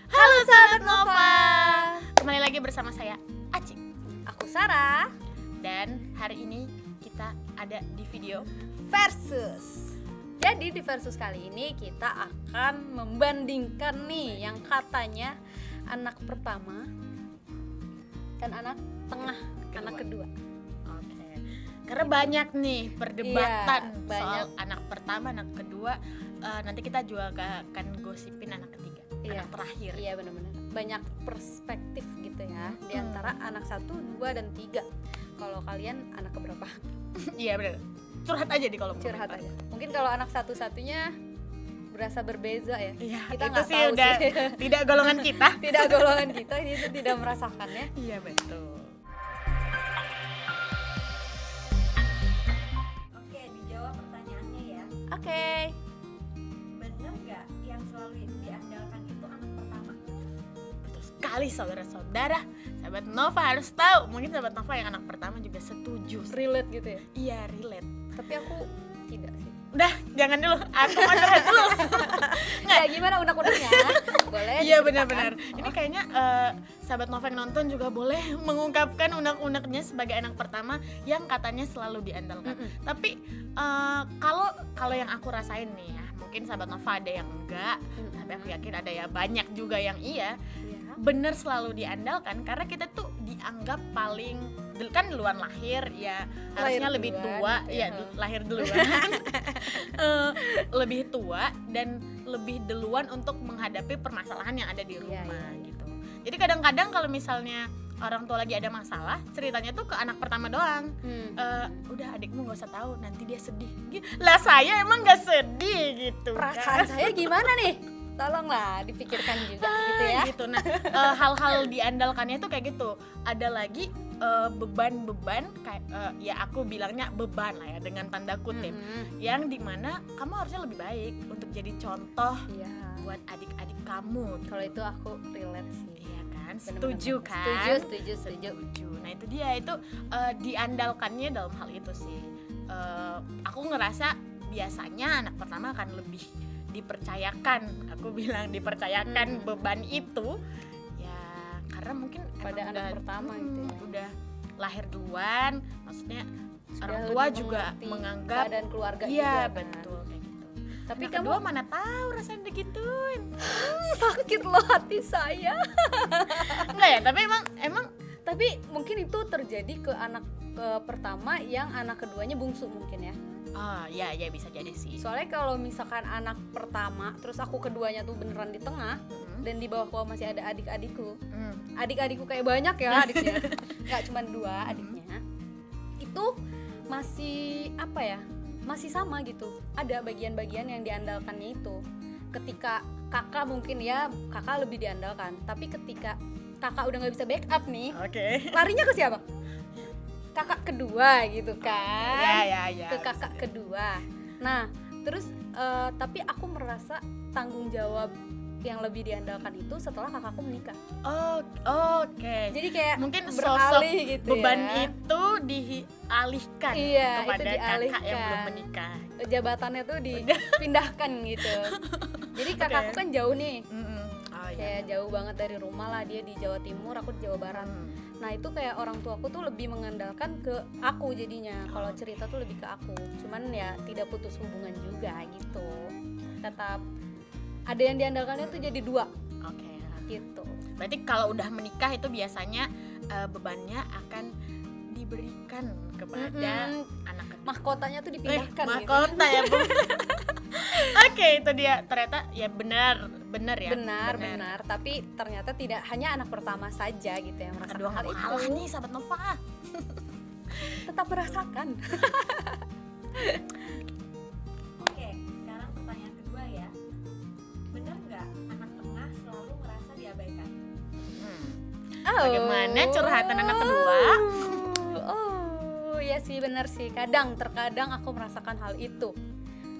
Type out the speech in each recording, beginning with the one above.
Halo Sahabat Nova. Kembali lagi bersama saya Aci. Aku Sarah. Dan hari ini kita ada di video Versus. Jadi di Versus kali ini kita akan membandingkan nih yang katanya anak pertama dan anak tengah, anak kedua. Oke. Karena banyak nih perdebatan Iya, banyak. soal anak pertama, anak kedua. Nanti kita juga akan gosipin anak ketiga, Iya. anak terakhir. Iya benar-benar. Banyak perspektif gitu ya di antara anak 1, 2, dan 3. Kalau kalian anak keberapa? Iya benar. Curhat aja di kolom Curhat komentar. aja. Mungkin kalau anak satu-satunya berasa berbeza ya. Iya, Kita itu nggak sih tahu udah sih. tidak golongan kita. Tidak golongan kita, ini itu tidak merasakannya. Iya betul. Oke, dijawab pertanyaannya ya. Oke. Bener nggak yang selalu diandalkan itu anak pertama? Betul sekali saudara-saudara. Sahabat Nova harus tahu. Mungkin sahabat Nova yang anak pertama juga setuju. Relate gitu ya. Iya, relate. Tapi aku tidak sih. Udah, jangan dulu. Aku mau curhat dulu. Ya gimana unek-uneknya? Boleh. Iya diceritakan? benar-benar. Ini kayaknya sahabat Nova yang nonton juga boleh mengungkapkan unek-uneknya sebagai anak pertama yang katanya selalu diandalkan. Tapi kalau yang aku rasain nih ya, mungkin sahabat Nova ada yang enggak, tapi aku yakin ada ya banyak juga yang iya. Iya. Bener selalu diandalkan karena kita tuh dianggap paling kan duluan lahir ya, harusnya Lahir lebih duluan, tua gitu ya, ya. lahir duluan. Lebih tua dan lebih duluan untuk menghadapi permasalahan yang ada di Iya, rumah iya. gitu. Jadi kadang-kadang kalau misalnya orang tua lagi ada masalah, ceritanya tuh ke anak pertama doang. Udah adikmu gak usah tahu, nanti dia sedih. Lah saya emang gak sedih gitu. Perasaan saya gimana nih? Tolonglah dipikirkan juga gitu ya. Gitu. Nah, hal-hal diandalkannya tuh kayak gitu. Ada lagi beban-beban kayak ya aku bilangnya beban lah ya dengan tanda kutip, yang dimana kamu harusnya lebih baik untuk jadi contoh Iya. buat adik-adik kamu. Kalau itu aku relate sih. Iya kan? Bener-bener. Setuju kan? Setuju. Setuju. Nah itu dia, itu diandalkannya dalam hal itu sih. Aku ngerasa biasanya anak pertama akan lebih dipercayakan, aku bilang dipercayakan beban itu ya karena mungkin Pada emang anak pertama gitu ya. udah lahir duluan, maksudnya Sudah orang lebih tua juga mengerti menganggap keadaan keluarga iya juga kan. betul kayak gitu. Tapi Anak kamu kedua mana tahu rasanya digituin. sakit loh hati saya. Enggak ya, tapi emang Tapi mungkin itu terjadi ke anak pertama yang anak keduanya bungsu mungkin ya. ya bisa jadi sih. Soalnya kalau misalkan anak pertama terus aku keduanya tuh beneran di tengah dan di bawah masih ada adik-adikku. Adik-adikku kayak banyak ya adiknya. Enggak cuma 2 adiknya. Itu masih apa ya? Masih sama gitu. Ada bagian-bagian yang diandalkannya itu. Ketika kakak mungkin ya kakak lebih diandalkan, tapi ketika kakak udah nggak bisa backup nih, Oke. larinya ke siapa? Kakak kedua gitu kan. Ya. Ke kakak kedua. Nah, terus tapi aku merasa tanggung jawab yang lebih diandalkan itu setelah kakakku menikah. Oke. Jadi kayak Mungkin sosok beralih gitu beban ya. itu dialihkan Iya, itu kepada kakak yang dialihkan. belum menikah. Jabatannya tuh dipindahkan gitu. Jadi kakakku kan jauh nih. Oh Kayak jauh banget dari rumah lah, dia di Jawa Timur, aku di Jawa Barat. Nah itu kayak orang tuaku tuh lebih mengandalkan ke aku jadinya. Kalau cerita tuh lebih ke aku. Cuman ya tidak putus hubungan juga gitu. Tetap ada yang diandalkannya tuh jadi 2 Oke. gitu. Berarti kalau udah menikah itu biasanya bebannya akan diberikan kepada anak kedua. Mahkotanya tuh dipindahkan gitu. Mahkota ya Bu. Oke, itu dia, ternyata ya benar ya. Benar. Tapi ternyata tidak hanya anak pertama saja gitu yang merasakan Kedua hal nggak itu. kalah nih sahabat Nova. Tetap merasakan. Oke, sekarang pertanyaan kedua ya. Bener nggak anak tengah selalu merasa diabaikan? Bagaimana curhatan anak kedua? Oh, ya sih benar sih. Terkadang aku merasakan hal itu.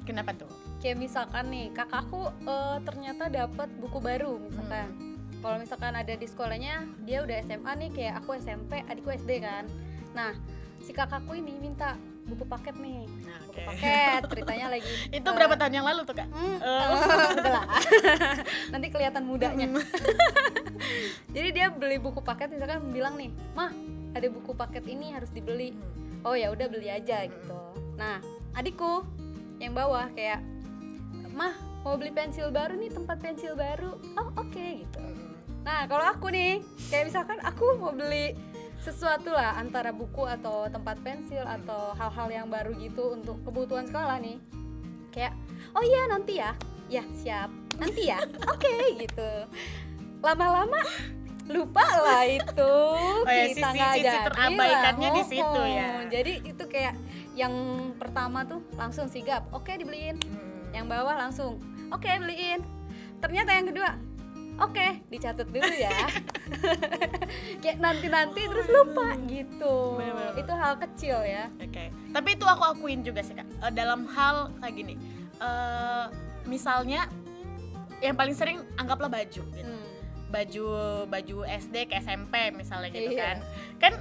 Kenapa tuh? Kayak misalkan nih, kakakku ternyata dapat buku baru misalkan. Kalau misalkan ada di sekolahnya, dia udah SMA nih, kayak aku SMP, adikku SD kan. Nah, si kakakku ini minta buku paket nih. Nah, Buku oke. paket ceritanya lagi. Itu berapa tahun yang lalu tuh Kak? Udah lah. Nanti kelihatan mudanya. Jadi dia beli buku paket, misalkan bilang nih, "Mah, ada buku paket ini harus dibeli." Oh ya udah beli aja gitu. Nah, adikku yang bawah kayak, "Mah, mau beli pensil baru nih, tempat pensil baru." Oh, oke gitu. Nah, kalau aku nih, kayak misalkan aku mau beli sesuatu lah, antara buku atau tempat pensil atau hal-hal yang baru gitu untuk kebutuhan sekolah nih. Kayak, "Oh iya nanti ya." "Ya, siap. Nanti ya." "Oke," gitu. Lama-lama lupa lah itu. ya, Kita sisi nggak jadi terabaikannya lah. di situ ya. Jadi itu kayak yang pertama tuh langsung sigap, "Oke, dibeliin." Yang bawah langsung, "Oke, beliin." Ternyata yang kedua, "Oke, dicatat dulu ya." Kayak nanti terus lupa gitu. Bener-bener. Itu hal kecil ya. Oke. Tapi itu aku akuin juga sih Kak. Dalam hal kayak gini. Misalnya yang paling sering anggaplah baju gitu. Baju SD ke SMP misalnya gitu Iya. kan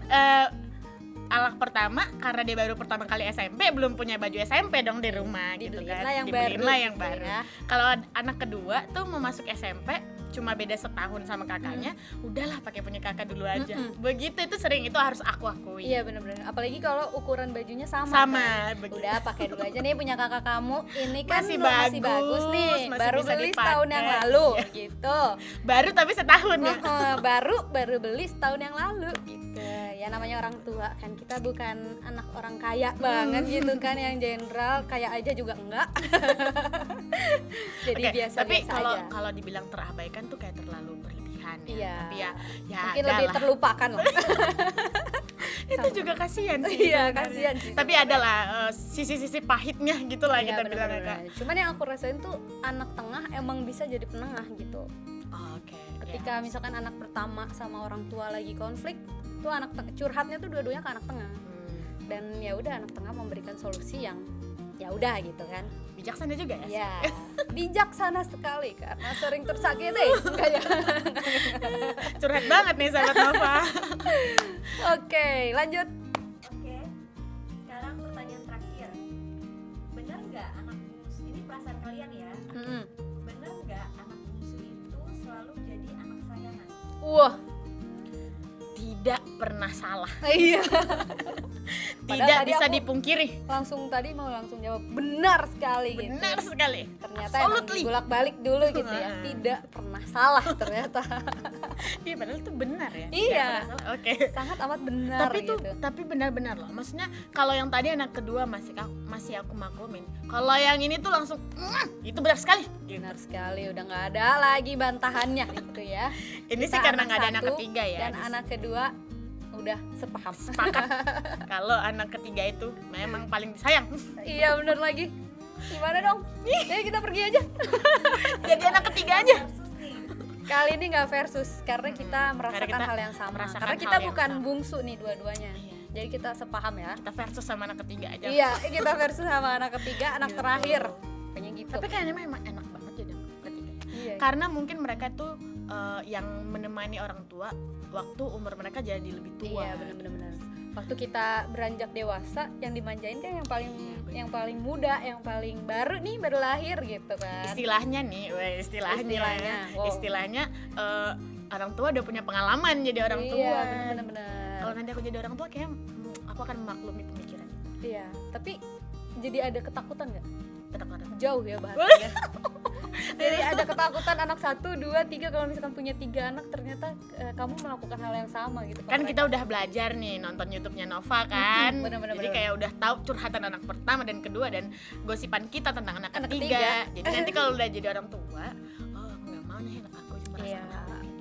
anak pertama karena dia baru pertama kali SMP belum punya baju SMP dong di rumah gitu Dibeliin kan, lah yang dibeliin baru lah yang gitu baru. ya. Kalau anak kedua tuh mau masuk SMP cuma beda setahun sama kakaknya, udahlah pakai punya kakak dulu aja. Begitu, itu sering, itu harus aku akui. Iya benar-benar. Apalagi kalau ukuran bajunya sama. Sama, kan? begitu. Udah pakai dulu aja nih punya kakak kamu. Ini kan Masih masih bagus bagus, nih. masih Baru bisa beli dipakai. setahun yang lalu Iya. gitu. Baru tapi setahun ya. Baru beli setahun yang lalu gitu. Ya namanya orang tua kan, kita bukan anak orang kaya banget gitu kan yang jenderal, kaya aja juga enggak. Jadi Oke, biasa tapi aja. kalau dibilang terabaikan tuh kayak terlalu berlebihan ya. Iya. Tapi ya Mungkin ada lebih lah. terlupakan lah. Itu juga kasihan sih. Iya, sebenarnya. kasihan sih Tapi sebenarnya. adalah sisi-sisi pahitnya gitu lah Iya, kita bilang ya bener-bener. Kak. Cuman yang aku rasain tuh anak tengah emang bisa jadi penengah gitu. Oke. Ketika misalkan anak pertama sama orang tua lagi konflik, tuh curhatnya tuh dua-duanya ke anak tengah. Dan ya udah anak tengah memberikan solusi yang ya udah gitu kan. Bijaksana juga ya. Ya, bijaksana sekali karena sering tersakiti. Enggak ya. Curhat banget nih sahabat Nova. Oke, lanjut. Oke, sekarang pertanyaan terakhir. Benar nggak anak bungsu, ini perasaan kalian ya, benar nggak anak bungsu itu selalu jadi anak sayangan? Wah, Tidak pernah salah. iya. Tidak tadi bisa aku dipungkiri. Tadi mau langsung jawab benar sekali gitu. Benar sekali. Ternyata emang Absolutely. dibolak-balik dulu gitu ya. Tidak pernah salah ternyata. Iya, padahal itu benar ya. Iya. Tidak pernah salah. Oke. Sangat amat benar Tapi gitu. tapi benar-benar loh. Maksudnya kalau yang tadi anak kedua masih aku maklumin. Kalau yang ini tuh langsung itu benar sekali. Gitu. Benar sekali, udah nggak ada lagi bantahannya gitu ya. Ini Kita sih karena nggak ada anak satu ketiga ya. Dan anak kedua udah sepaham. Sepakat. Kalau anak ketiga itu memang paling disayang. Iya bener lagi. Gimana dong? Ya kita pergi aja. Jadi anak ketiga aja. Versus nih, Kali ini nggak versus karena kita merasakan kita hal yang sama. merasakan Karena hal kita yang bukan sama. bungsu nih dua-duanya. Iya. Jadi kita sepaham ya. Kita versus sama anak ketiga aja. Iya, kita versus sama anak ketiga, anak Gitu. terakhir. Kayaknya gitu. Tapi kayaknya memang enak banget jadi anak ketiga. Iya. Karena mungkin mereka tuh yang menemani orang tua waktu umur mereka jadi lebih tua. Iya, benar-benar. Waktu kita beranjak dewasa, yang dimanjain kan yang paling muda, yang paling baru nih, baru lahir gitu kan. Istilahnya nih, istilahnya orang tua udah punya pengalaman jadi orang tua. Iya, benar-benar. Kalau nanti aku jadi orang tua kayak aku akan memaklumi pemikiran itu. Iya, tapi jadi ada ketakutan nggak? Kata-kata. Jauh ya bahasanya. Jadi ada ketakutan anak 1, 2, 3 kalau misalkan punya 3 anak ternyata kamu melakukan hal yang sama gitu. Kan kita udah belajar nih nonton YouTube-nya Nova kan. bener-bener. Jadi kayak udah tahu curhatan anak pertama dan kedua dan gosipan kita tentang anak Anak ketiga. ketiga. Jadi nanti kalau udah jadi orang tua, oh aku nggak mau nih anak aku merasa Iya,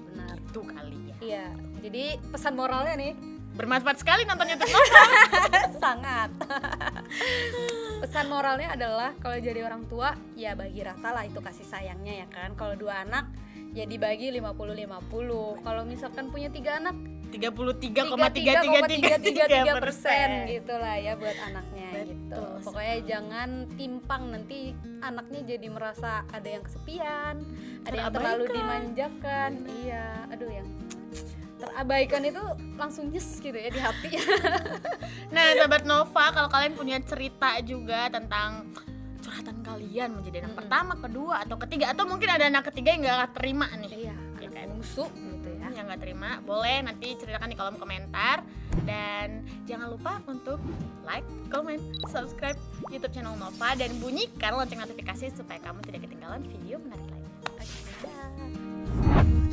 benar itu kali ya. Iya, jadi pesan moralnya nih Bermanfaat sekali nonton YouTube Nova. sangat. Pesan moralnya adalah kalau jadi orang tua ya bagi rata lah itu kasih sayangnya ya kan. Kalau 2 anak ya dibagi 50-50. Kalau misalkan punya 3 anak 33,3333% gitu lah ya buat anaknya. Betul Gitu. Pokoknya jangan timpang, nanti anaknya jadi merasa ada yang kesepian, ada yang terlalu Terabaikan. dimanjakan. Iya, aduh yang terabaikan itu langsung nyes gitu ya di hati. Nah, sahabat Nova, kalau kalian punya cerita juga tentang curhatan kalian menjadi anak pertama, kedua, atau ketiga, atau mungkin ada anak ketiga yang gak terima nih. Iya, Ya kan? musuh gitu ya. Yang gak terima, boleh nanti ceritakan di kolom komentar. Dan jangan lupa untuk like, comment, subscribe YouTube channel Nova, dan bunyikan lonceng notifikasi supaya kamu tidak ketinggalan video menarik lainnya. Oke, dadah.